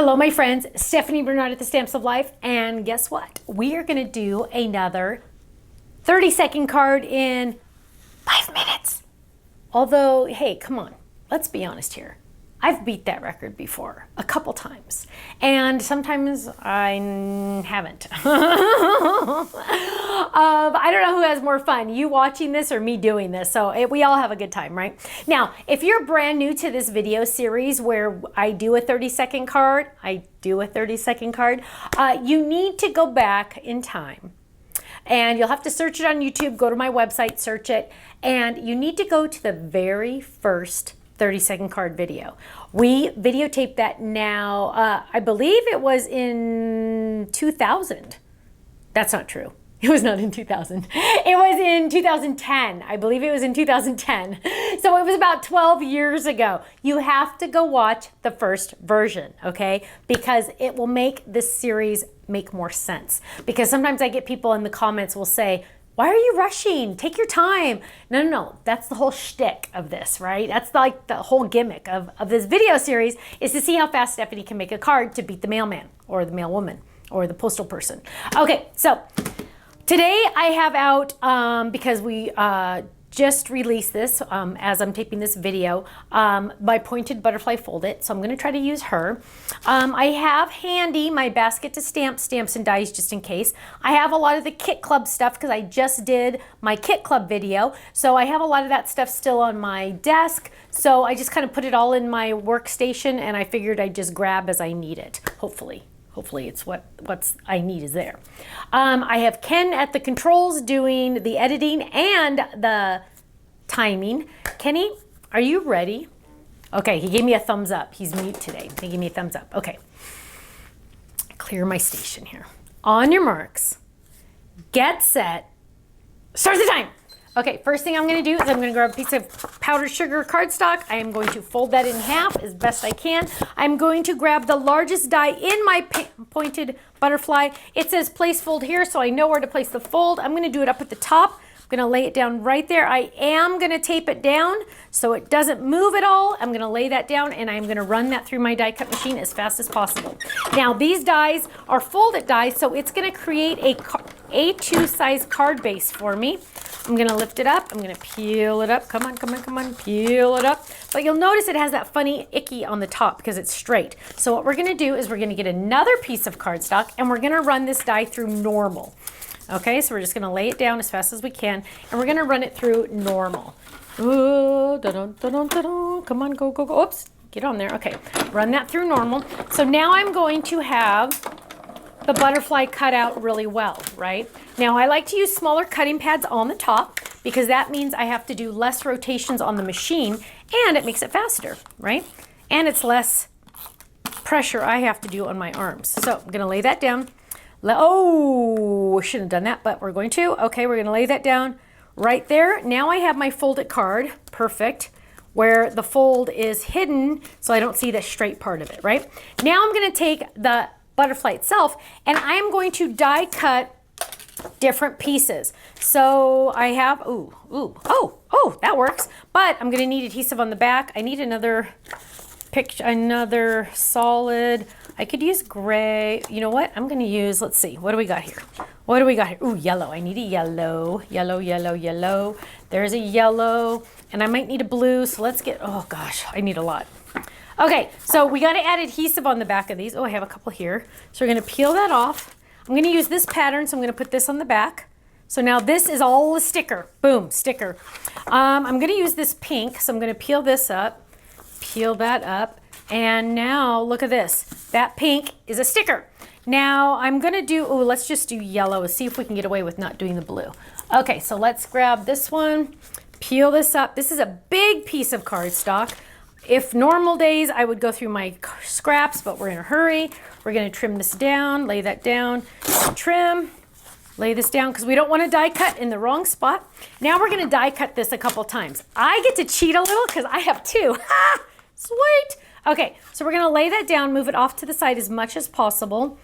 Hello, my friends. Stephanie Barnard at the Stamps of Life. And guess what? We are going to do another 30-second card in 5 minutes. Although, hey, come on. Let's be honest here. I've beat that record before a couple times. And sometimes I haven't. I don't know who has more fun, you watching this or me doing this. So we all have a good time, right? Now, if you're brand new to this video series where I do a 30-second card, you need to go back in time. And you'll have to search it on YouTube, go to my website, search it, and you need to go to the very first 30-second card video. We videotaped that now, I believe it was in 2000. That's not true. It was not in 2000. It was in 2010. I believe it was in 2010. So it was about 12 years ago. You have to go watch the first version, okay? Because it will make this series make more sense. Because sometimes I get people in the comments will say, why are you rushing? Take your time. No. That's the whole shtick of this, right? That's like the whole gimmick of this video series is to see how fast Stephanie can make a card to beat the mailman or the mailwoman or the postal person. Okay, so today I have out, because we just released this as I'm taping this video, my pointed butterfly fold it. So I'm gonna try to use her. I have handy my basket to stamps and dies just in case. I have a lot of the Kit Club stuff because I just did my Kit Club video. So I have a lot of that stuff still on my desk. So I just kind of put it all in my workstation and I figured I'd just grab as I need it, hopefully. Hopefully it's what's I need is there. I have Ken at the controls doing the editing and the timing. Kenny, are you ready? Okay, he gave me a thumbs up. He's mute today. He gave me a thumbs up. Okay. Clear my station here. On your marks, get set, start the time. Okay, first thing I'm going to do is I'm going to grab a piece of powdered sugar cardstock. I am going to fold that in half as best I can. I'm going to grab the largest die in my pointed butterfly. It says place fold here, so I know where to place the fold. I'm going to do it up at the top. I'm going to lay it down right there. I am going to tape it down so it doesn't move at all. I'm going to lay that down and I'm going to run that through my die cut machine as fast as possible. Now, these dies are folded dies, so it's going to create a A2 size card base for me. I'm gonna lift it up, I'm gonna peel it up, come on, peel it up. But you'll notice it has that funny icky on the top because it's straight. So what we're gonna do is we're gonna get another piece of cardstock and we're gonna run this die through normal. Okay, so we're just gonna lay it down as fast as we can and we're gonna run it through normal. Ooh, come on, go. Oops, get on there, okay. Run that through normal. So now I'm going to have the butterfly cut out really well, right? Now I like to use smaller cutting pads on the top because that means I have to do less rotations on the machine and it makes it faster, right? And it's less pressure I have to do on my arms. So I'm gonna lay that down. Oh, shouldn't have done that, but we're going to. Okay, we're gonna lay that down right there. Now I have my folded card, perfect, where the fold is hidden so I don't see the straight part of it, right? Now I'm gonna take the butterfly itself and I am going to die cut different pieces. So I have, oh, that works. But I'm gonna need adhesive on the back. I need another solid. I could use gray. You know what? I'm gonna use, let's see, what do we got here? Ooh, yellow. I need a yellow. Yellow. There's a yellow. And I might need a blue, so let's get, oh gosh, I need a lot. Okay, so we gotta add adhesive on the back of these. Oh, I have a couple here. So we're gonna peel that off. I'm gonna use this pattern, so I'm gonna put this on the back. So now this is all a sticker. Boom, sticker. I'm gonna use this pink, so I'm gonna peel this up, peel that up, and now look at this. That pink is a sticker. Now I'm gonna do, let's just do yellow and see if we can get away with not doing the blue. Okay, so let's grab this one, peel this up. This is a big piece of cardstock. If normal days, I would go through my scraps, but we're in a hurry. We're gonna trim this down, lay that down, trim, lay this down, because we don't wanna die cut in the wrong spot. Now we're gonna die cut this a couple times. I get to cheat a little because I have two. Ha! Sweet! Okay, so we're gonna lay that down, move it off to the side as much as possible.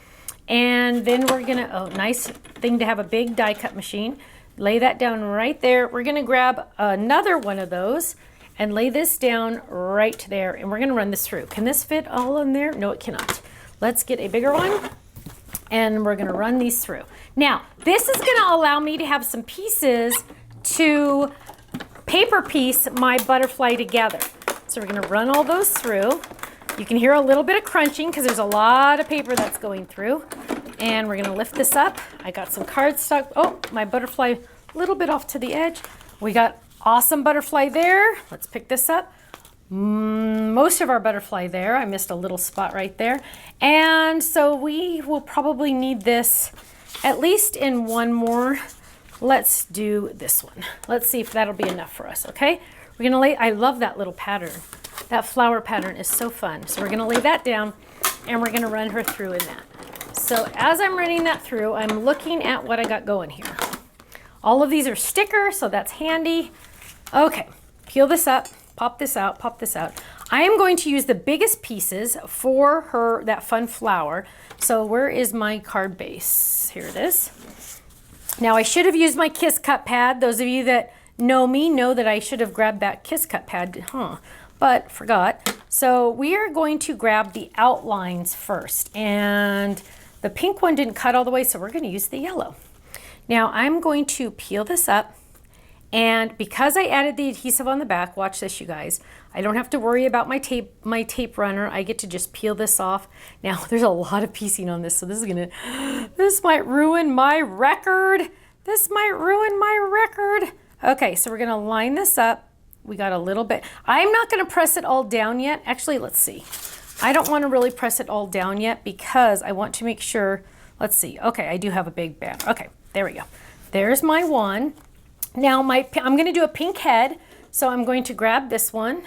And then we're gonna, oh, nice thing to have a big die cut machine. Lay that down right there. We're gonna grab another one of those and lay this down right there, and we're gonna run this through. Can this fit all in there? No, it cannot. let's get a bigger one and we're gonna run these through. Now, this is gonna allow me to have some pieces to paper piece my butterfly together. So we're gonna run all those through. You can hear a little bit of crunching because there's a lot of paper that's going through. And we're gonna lift this up. I got some cardstock. Oh, my butterfly a little bit off to the edge. We got awesome butterfly there. Let's pick this up. Most of our butterfly there. I missed a little spot right there. And so we will probably need this at least in one more. Let's do this one. Let's see if that'll be enough for us, okay? We're gonna lay, I love that little pattern. That flower pattern is so fun. So we're gonna lay that down and we're gonna run her through in that. So as I'm running that through, I'm looking at what I got going here. All of these are stickers, so that's handy. Okay, peel this up, pop this out, pop this out. I am going to use the biggest pieces for her, that fun flower. So where is my card base? Here it is. Now I should have used my Kiss Cut pad. Those of you that know me know that I should have grabbed that Kiss Cut pad, but forgot. So we are going to grab the outlines first, and the pink one didn't cut all the way, so we're going to use the yellow. Now I'm going to peel this up, and because I added the adhesive on the back, watch this you guys, I don't have to worry about my tape runner. I get to just peel this off. Now there's a lot of piecing on this, so this might ruin my record. This might ruin my record. Okay, so we're gonna line this up. We got a little bit. I'm not gonna press it all down yet. Actually, let's see. I don't wanna really press it all down yet because I want to make sure, let's see. Okay, I do have a big band. Okay, there we go. There's my one. Now I'm gonna do a pink head. So I'm going to grab this one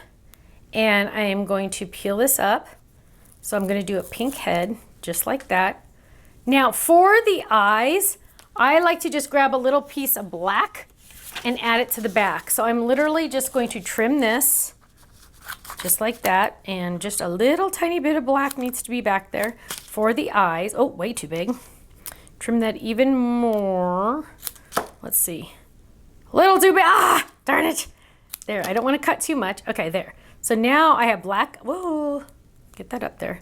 and I am going to peel this up. So I'm gonna do a pink head, just like that. Now for the eyes, I like to just grab a little piece of black and add it to the back. So I'm literally just going to trim this just like that, and just a little tiny bit of black needs to be back there for the eyes. Oh, way too big. Trim that even more. Let's see. A little too big. Ah, darn it. There, I don't want to cut too much. Okay, there. So now I have black. Whoa, get that up there.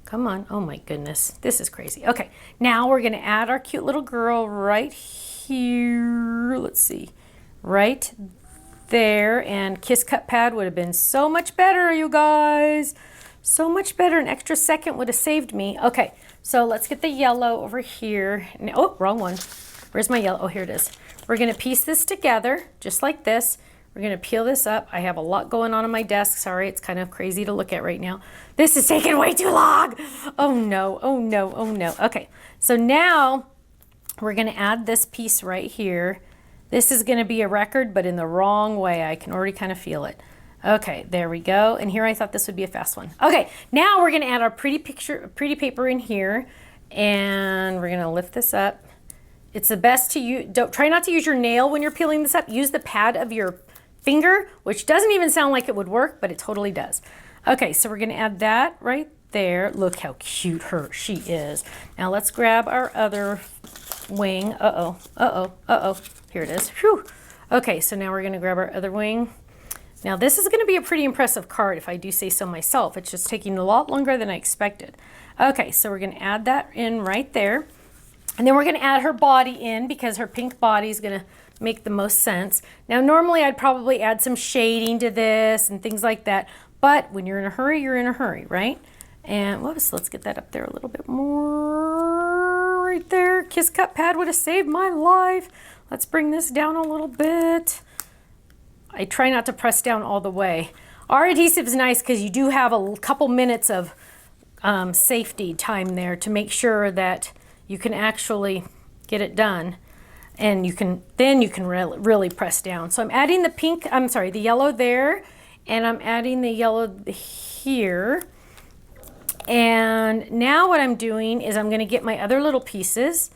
Come on. Oh my goodness, this is crazy. Okay, now we're gonna add our cute little girl right here. Let's see, right there. And Kiss Cut pad would have been so much better, you guys. So much better. An extra second would have saved me. Okay, so let's get the yellow over here. Oh, wrong one. Where's my yellow? Oh, here it is. We're gonna piece this together just like this. We're gonna peel this up. I have a lot going on my desk. Sorry, it's kind of crazy to look at right now. This is taking way too long. Oh no, oh no, oh no. Okay, so now we're gonna add this piece right here. This is gonna be a record, but in the wrong way. I can already kind of feel it. Okay, there we go. And here I thought this would be a fast one. Okay, now we're gonna add our pretty paper in here, and we're gonna lift this up. It's the best to use, try not to use your nail when you're peeling this up. Use the pad of your finger, which doesn't even sound like it would work, but it totally does. Okay, so we're gonna add that right there. Look how cute she is. Now let's grab our other wing. Uh-oh, uh-oh, uh-oh. Here it is. Whew. Okay, so now we're gonna grab our other wing. Now this is gonna be a pretty impressive card if I do say so myself. It's just taking a lot longer than I expected. Okay, so we're gonna add that in right there. And then we're gonna add her body in because her pink body is gonna make the most sense. Now normally I'd probably add some shading to this and things like that, but when you're in a hurry, you're in a hurry, right? And whoops, let's get that up there a little bit more. Right there, Kiss Cut pad would have saved my life. Let's bring this down a little bit. I try not to press down all the way. Our adhesive is nice because you do have a couple minutes of safety time there to make sure that you can actually get it done, and then you can really press down. So I'm adding the yellow there, and I'm adding the yellow here. And now what I'm doing is I'm gonna get my other little pieces,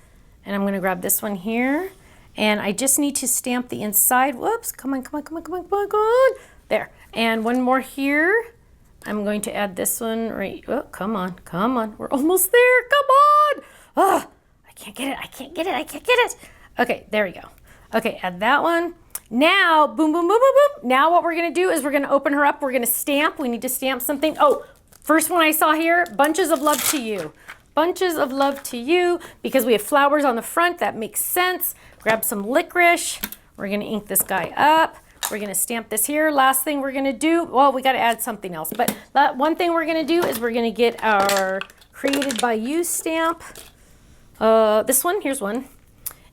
and I'm gonna grab this one here, and I just need to stamp the inside. Whoops, come on, come on, come on, come on, come on, come on. There, and one more here. I'm going to add this one right, oh, come on, come on. We're almost there, come on. Oh, I can't get it, I can't get it, I can't get it. Okay, there we go. Okay, add that one. Now, boom, boom, boom, boom, boom. Now what we're gonna do is we're gonna open her up, we're gonna stamp. We need to stamp something. Oh, First one I saw here, bunches of love to you. Bunches of love to you, because we have flowers on the front. That makes sense. Grab some licorice. We're going to ink this guy up. We're going to stamp this here. Last thing we're going to do, well, we got to add something else. But one thing we're going to do is we're going to get our Created by You stamp. This one, here's one.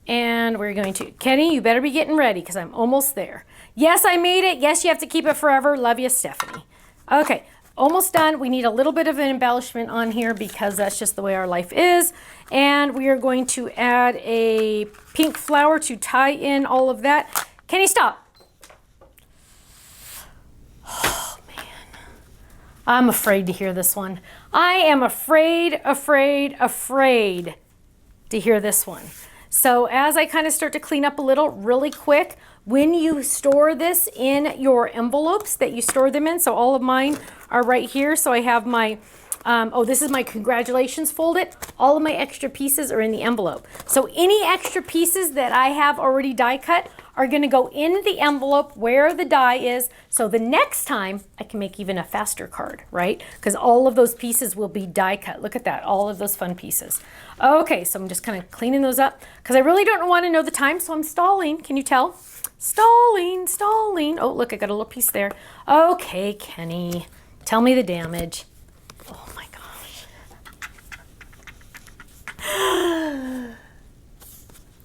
And we're going to, Kenny, you better be getting ready because I'm almost there. Yes, I made it. Yes, you have to keep it forever. Love you, Stephanie. Okay, almost done. We need a little bit of an embellishment on here because that's just the way our life is. And we are going to add a pink flower to tie in all of that. Kenny, stop. Oh, man. I'm afraid to hear this one. I am afraid to hear this one. So as I kind of start to clean up a little really quick, when you store this in your envelopes that you store them in, so all of mine are right here. So I have my, this is my congratulations folded. All of my extra pieces are in the envelope. So any extra pieces that I have already die cut are gonna go in the envelope where the die is. So the next time I can make even a faster card, right? Because all of those pieces will be die cut. Look at that, all of those fun pieces. Okay, so I'm just kind of cleaning those up because I really don't want to know the time, so I'm stalling. Can you tell? Stalling, stalling. Oh, look, I got a little piece there. Okay, Kenny, tell me the damage. Oh my gosh.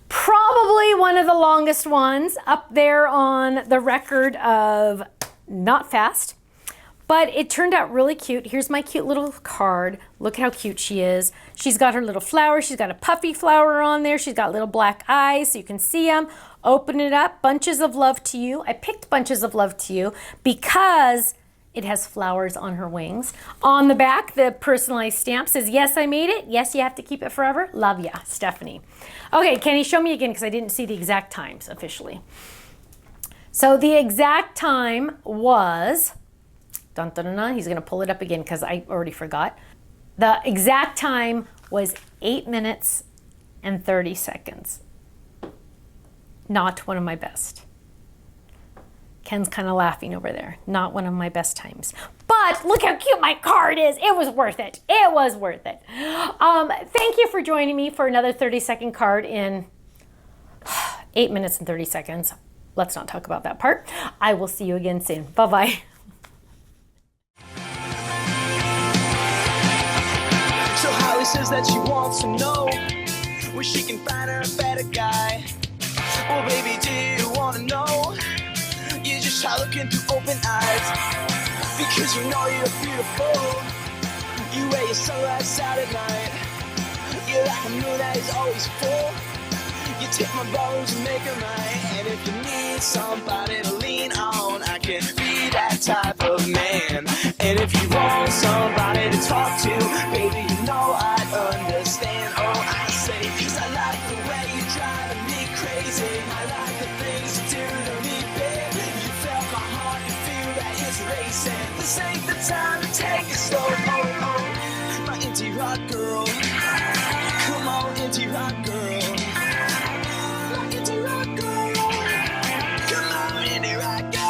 Probably one of the longest ones up there on the record of not fast, but it turned out really cute. Here's my cute little card. Look at how cute she is. She's got her little flower. She's got a puffy flower on there. She's got little black eyes so you can see them. Open it up. Bunches of love to you. I picked bunches of love to you because it has flowers on her wings. On the back, the personalized stamp says, yes, I made it. Yes, you have to keep it forever. Love ya, Stephanie. Okay, Kenny, show me again because I didn't see the exact times officially. So the exact time was, dun, dun, dun, dun, he's gonna pull it up again because I already forgot. The exact time was 8 minutes and 30 seconds. Not one of my best. Ken's kind of laughing over there. Not one of my best times. But look how cute my card is. It was worth it. It was worth it. Thank you for joining me for another 30-second card in 8 minutes and 30 seconds. Let's not talk about that part. I will see you again soon. Bye-bye. So Holly says that she wants to know where she can find her a better guy. Well, baby, do you want to know? You just try looking through open eyes, because you know you're beautiful. You wear your sunglasses out at night. You're like a moon that is always full. You take my bones and make them right. And if you need somebody to lean on, I can be that type of man. And if you want somebody to talk to, baby, you know I'd understand. Oh, I say, 'cause I like the way you're driving me crazy. I like the things you do to me, baby. You felt my heart, you feel that it's racing. This ain't the time to take it slow. Oh, oh, my indie rock girl. Come on, indie rock girl. My indie rock girl. Come on, indie rock girl.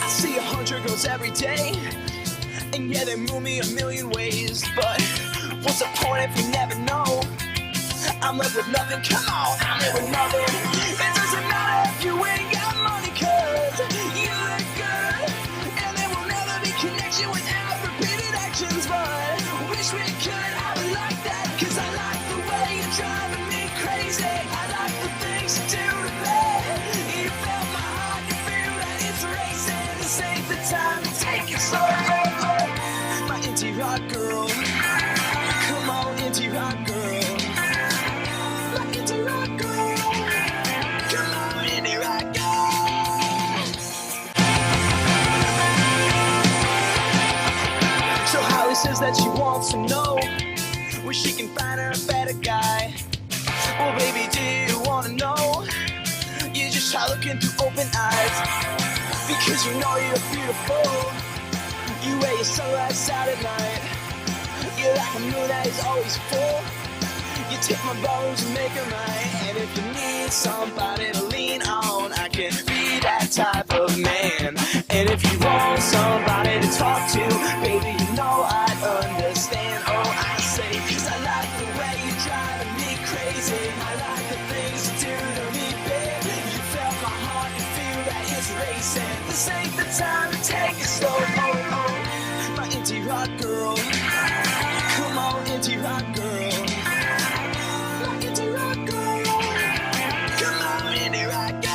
I see 100 girls every day, and yeah, they move me a million ways. But what's the point if you never know? I'm left with nothing, come on, I'm left with nothing. It doesn't matter if you ain't got money, 'cause you look good. And there will never be connection without repeated actions. But wish we could, I would like that, 'cause I like the way you're driving me crazy. I like the things you do to me. You felt my heart, you feel that it's racing. This ain't the time to take it slow. My indie rock girl. Come on, indie rock girl. My indie rock girl. Come on, indie rock girl. So Holly says that she wants to know where she can find her a better guy. Well, baby, do you want to know? You just try looking through open eyes, because you know you're beautiful. You wear your sunglasses out at night. You're like a moon that is always full. You take my bones and make them right. And if you need somebody to lean on, I can be that type of man. And if you want somebody to talk to, baby, you know I'd understand. Oh, I say, 'cause I like the way you're driving me crazy. I like the things you do to me, baby. You felt my heart, you feel that it's racing. This ain't the time to take it slow. Oh, oh, my indie rock girl. Come on, indie rock girl. My indie rock girl. Come on, indie rock girl.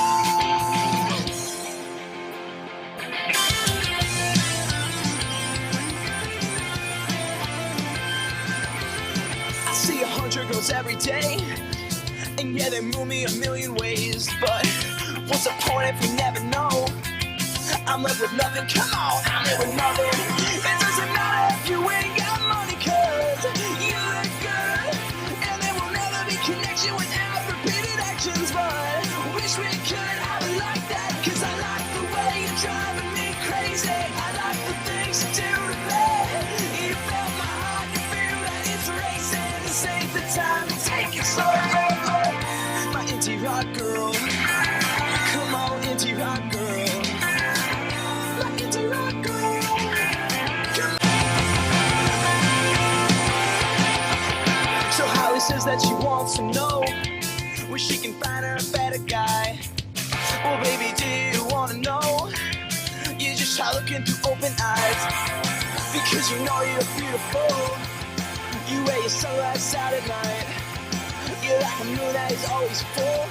I see 100 girls every day, and yeah, they move me a million ways. But what's the point if we never know? I'm left with nothing, come on, I'm left with nothing. It doesn't matter if you ain't got money, 'cause you look good. And there will never be connection without repeated actions. But wish we could have it like that, 'cause I like the way you're driving me crazy. I like the things you do to me. You felt my heart, you feel that it's racing. This ain't the time to take it slow. My indie rock girl. Come on, indie rock girl. My indie rock girl. Come on. So Holly says that she wants to know where she can find her a better guy. Well, baby, do you want to know? You just try looking through open eyes, because you know you're beautiful. You wear your sunglasses out at night. You're like a moon that is always full.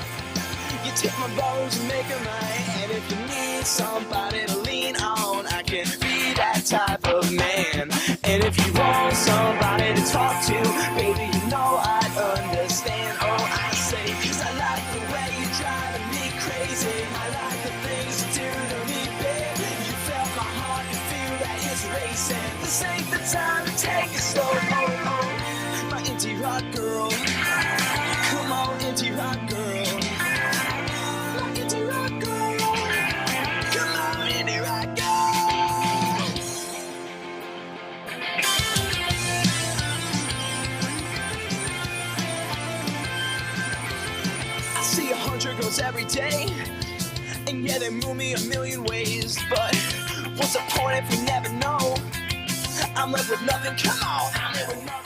You take my bones and make them right. And if you need somebody to lean on, I can be that type of man. And if you want somebody to talk to, baby, you know I'd understand. Oh, I say, 'cause I like the way you're driving me crazy. I like the things you do to me, baby. You felt my heart, you feel that it's racing. This ain't the time to take it slow. Oh, oh, my indie rock girl. Come on, indie rock girl. My indie rock girl. Come on, indie rock girl. I see 100 girls every day, and yeah, they move me a million ways. But what's the point if we never know? I'm left with nothing, come on, I'm left with nothing.